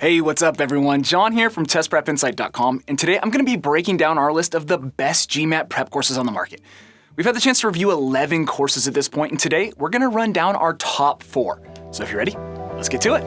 Hey, what's up everyone? John here from TestPrepInsight.com, and today I'm going to be breaking down our list of the best GMAT prep courses on the market. We've had the chance to review 11 courses at this point, and today we're going to run down our top 4. So if you're ready, let's get to it.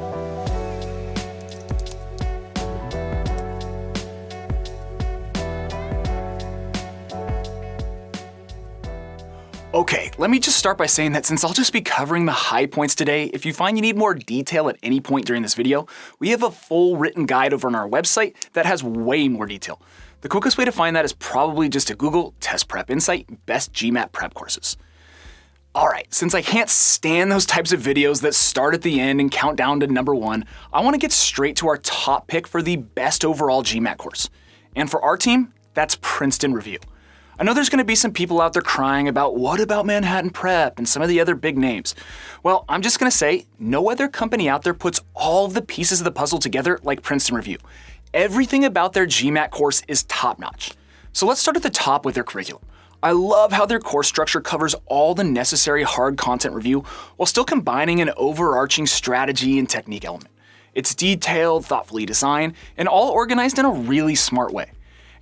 Okay, let me just start by saying that since I'll just be covering the high points today, if you find you need more detail at any point during this video, we have a full written guide over on our website that has way more detail. The quickest way to find that is probably just to Google Test Prep Insight Best GMAT Prep Courses. Alright, since I can't stand those types of videos that start at the end and count down to number 1, I want to get straight to our top pick for the best overall GMAT course. And for our team, that's Princeton Review. I know there's going to be some people out there crying about what about Manhattan Prep and some of the other big names. Well, I'm just going to say no other company out there puts all of the pieces of the puzzle together like Princeton Review. Everything about their GMAT course is top-notch. So let's start at the top with their curriculum. I love how their course structure covers all the necessary hard content review while still combining an overarching strategy and technique element. It's detailed, thoughtfully designed, and all organized in a really smart way.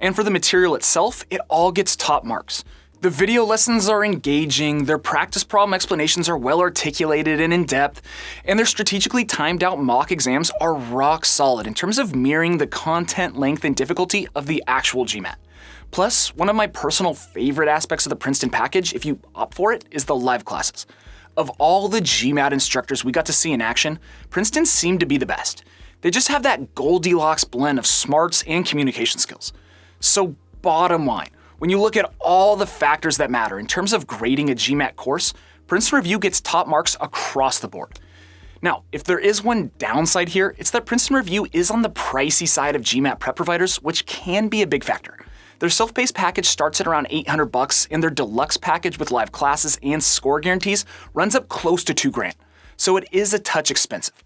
And for the material itself, it all gets top marks. The video lessons are engaging, their practice problem explanations are well articulated and in-depth, and their strategically timed out mock exams are rock solid in terms of mirroring the content length and difficulty of the actual GMAT. Plus, one of my personal favorite aspects of the Princeton package, if you opt for it, is the live classes. Of all the GMAT instructors we got to see in action, Princeton seemed to be the best. They just have that Goldilocks blend of smarts and communication skills. So bottom line, when you look at all the factors that matter in terms of grading a GMAT course, Princeton Review gets top marks across the board. Now, if there is one downside here, it's that Princeton Review is on the pricey side of GMAT prep providers, which can be a big factor. Their self-paced package starts at around $800, and their deluxe package with live classes and score guarantees runs up close to $2,000. So it is a touch expensive.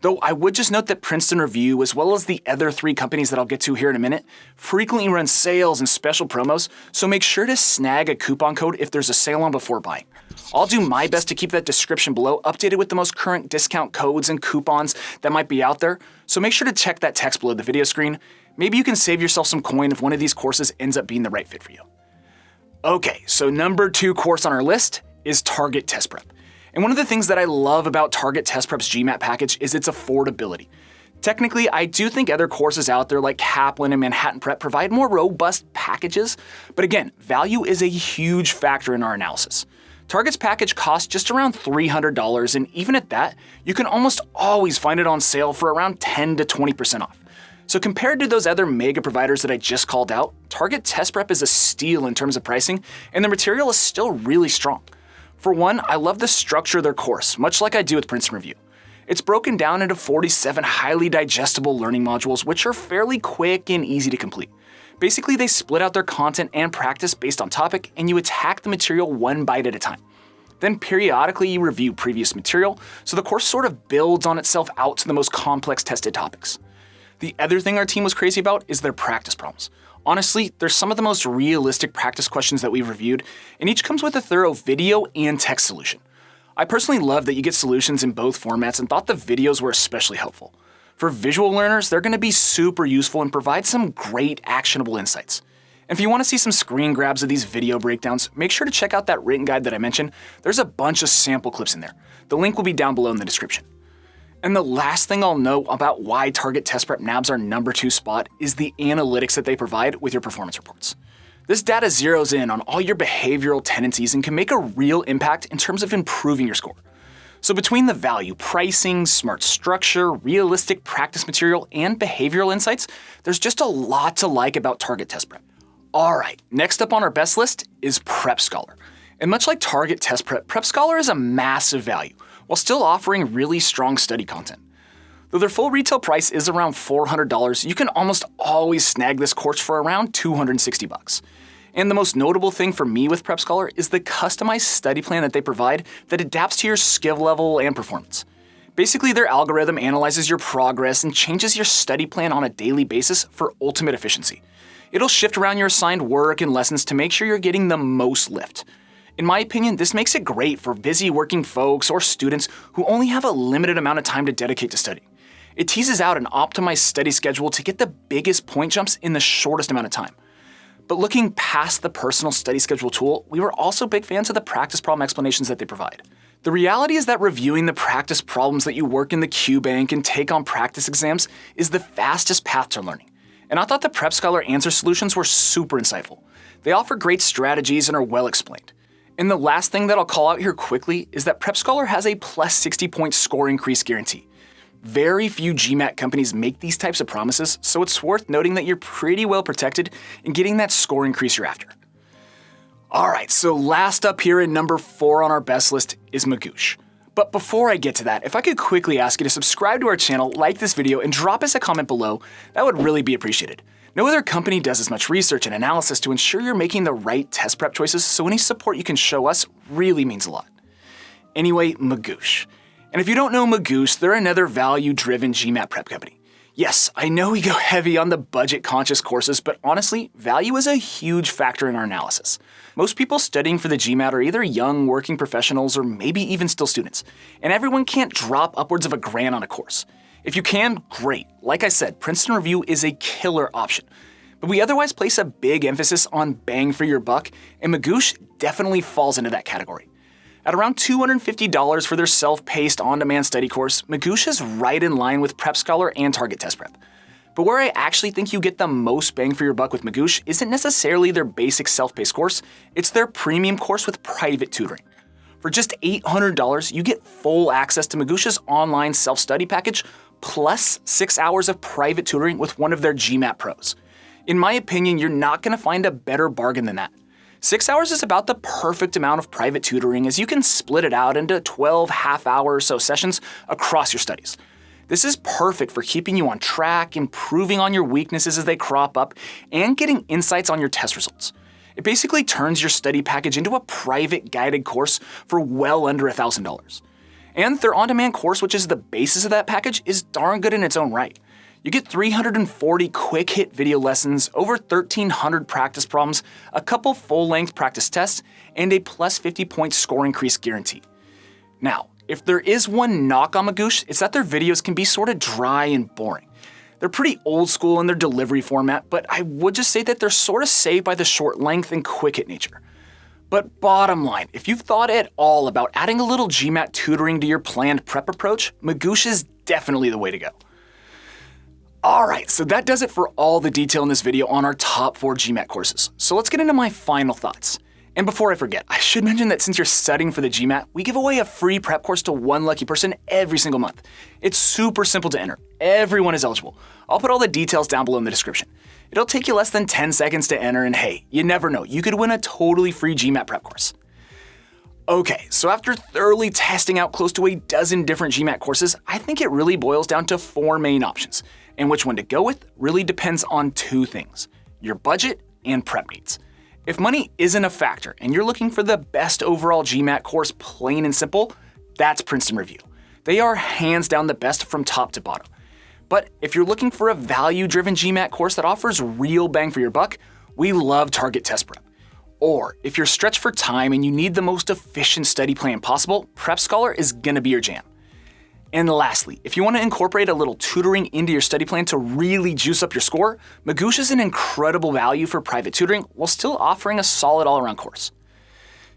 Though I would just note that Princeton Review, as well as the other 3 companies that I'll get to here in a minute, frequently run sales and special promos, so make sure to snag a coupon code if there's a sale on before buying. I'll do my best to keep that description below updated with the most current discount codes and coupons that might be out there, so make sure to check that text below the video screen. Maybe you can save yourself some coin if one of these courses ends up being the right fit for you. Okay, so number 2 course on our list is Target Test Prep. And one of the things that I love about Target Test Prep's GMAT package is its affordability. Technically, I do think other courses out there like Kaplan and Manhattan Prep provide more robust packages, but again, value is a huge factor in our analysis. Target's package costs just around $300, and even at that, you can almost always find it on sale for around 10 to 20% off. So compared to those other mega providers that I just called out, Target Test Prep is a steal in terms of pricing, and the material is still really strong. For one, I love the structure of their course, much like I do with Princeton Review. It's broken down into 47 highly digestible learning modules, which are fairly quick and easy to complete. Basically, they split out their content and practice based on topic, and you attack the material one bite at a time. Then periodically you review previous material, so the course sort of builds on itself out to the most complex tested topics. The other thing our team was crazy about is their practice problems. Honestly, they're some of the most realistic practice questions that we've reviewed, and each comes with a thorough video and text solution. I personally love that you get solutions in both formats and thought the videos were especially helpful. For visual learners, they're going to be super useful and provide some great actionable insights. And if you want to see some screen grabs of these video breakdowns, make sure to check out that written guide that I mentioned. There's a bunch of sample clips in there. The link will be down below in the description. And the last thing I'll note about why Target Test Prep nabs our number 2 spot is the analytics that they provide with your performance reports. This data zeroes in on all your behavioral tendencies and can make a real impact in terms of improving your score. So between the value pricing, smart structure, realistic practice material, and behavioral insights, there's just a lot to like about Target Test Prep. Alright, next up on our best list is PrepScholar. And much like Target Test Prep, PrepScholar is a massive value, while still offering really strong study content. Though their full retail price is around $400, you can almost always snag this course for around $260. And the most notable thing for me with PrepScholar is the customized study plan that they provide that adapts to your skill level and performance. Basically, their algorithm analyzes your progress and changes your study plan on a daily basis for ultimate efficiency. It'll shift around your assigned work and lessons to make sure you're getting the most lift. In my opinion, this makes it great for busy working folks or students who only have a limited amount of time to dedicate to study. It teases out an optimized study schedule to get the biggest point jumps in the shortest amount of time. But looking past the personal study schedule tool, we were also big fans of the practice problem explanations that they provide. The reality is that reviewing the practice problems that you work in the Q bank and take on practice exams is the fastest path to learning. And I thought the PrepScholar answer solutions were super insightful. They offer great strategies and are well explained. And the last thing that I'll call out here quickly is that PrepScholar has a plus 60-point score increase guarantee. Very few GMAT companies make these types of promises, so it's worth noting that you're pretty well protected in getting that score increase you're after. Alright, so last up here at number 4 on our best list is Magoosh. But before I get to that, if I could quickly ask you to subscribe to our channel, like this video, and drop us a comment below, that would really be appreciated. No other company does as much research and analysis to ensure you're making the right test prep choices, so any support you can show us really means a lot. Anyway, Magoosh. And if you don't know Magoosh, they're another value-driven GMAT prep company. Yes, I know we go heavy on the budget-conscious courses, but honestly, value is a huge factor in our analysis. Most people studying for the GMAT are either young working professionals or maybe even still students, and everyone can't drop upwards of $1,000 on a course. If you can, great. Like I said, Princeton Review is a killer option. But we otherwise place a big emphasis on bang for your buck, and Magoosh definitely falls into that category. At around $250 for their self-paced, on-demand study course, Magoosh is right in line with PrepScholar and Target Test Prep. But where I actually think you get the most bang for your buck with Magoosh isn't necessarily their basic self-paced course, it's their premium course with private tutoring. For just $800, you get full access to Magoosh's online self-study package, plus 6 hours of private tutoring with one of their GMAT pros. In my opinion, you're not going to find a better bargain than that. 6 hours is about the perfect amount of private tutoring, as you can split it out into 12 half-hour or so sessions across your studies. This is perfect for keeping you on track, improving on your weaknesses as they crop up, and getting insights on your test results. It basically turns your study package into a private guided course for well under $1,000. And their on-demand course, which is the basis of that package, is darn good in its own right. You get 340 quick-hit video lessons, over 1,300 practice problems, a couple full-length practice tests, and a plus 50-point score increase guarantee. Now, if there is one knock on Magoosh, it's that their videos can be sort of dry and boring. They're pretty old school in their delivery format, but I would just say that they're sort of saved by the short length and quick-hit nature. But bottom line, if you've thought at all about adding a little GMAT tutoring to your planned prep approach, Magoosh is definitely the way to go. Alright, so that does it for all the detail in this video on our top 4 GMAT courses. So let's get into my final thoughts. And before I forget, I should mention that since you're studying for the GMAT, we give away a free prep course to one lucky person every single month. It's super simple to enter. Everyone is eligible. I'll put all the details down below in the description. It'll take you less than 10 seconds to enter, and hey, you never know, you could win a totally free GMAT prep course. Okay, so after thoroughly testing out close to a dozen different GMAT courses, I think it really boils down to 4 main options. And which one to go with really depends on 2 things: your budget and prep needs. If money isn't a factor and you're looking for the best overall GMAT course, plain and simple, that's Princeton Review. They are hands down the best from top to bottom. But if you're looking for a value-driven GMAT course that offers real bang for your buck, we love Target Test Prep. Or if you're stretched for time and you need the most efficient study plan possible, PrepScholar is gonna be your jam. And lastly, if you want to incorporate a little tutoring into your study plan to really juice up your score, Magoosh is an incredible value for private tutoring while still offering a solid all-around course.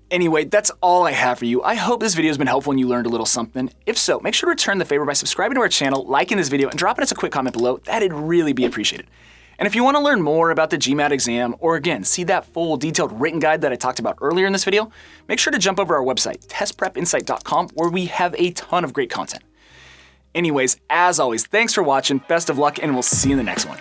Anyway, that's all I have for you. I hope this video has been helpful and you learned a little something. If so, make sure to return the favor by subscribing to our channel, liking this video, and dropping us a quick comment below. That'd really be appreciated. And if you want to learn more about the GMAT exam, or again, see that full detailed written guide that I talked about earlier in this video, make sure to jump over our website, testprepinsight.com, where we have a ton of great content. Anyways, as always, thanks for watching, best of luck, and we'll see you in the next one.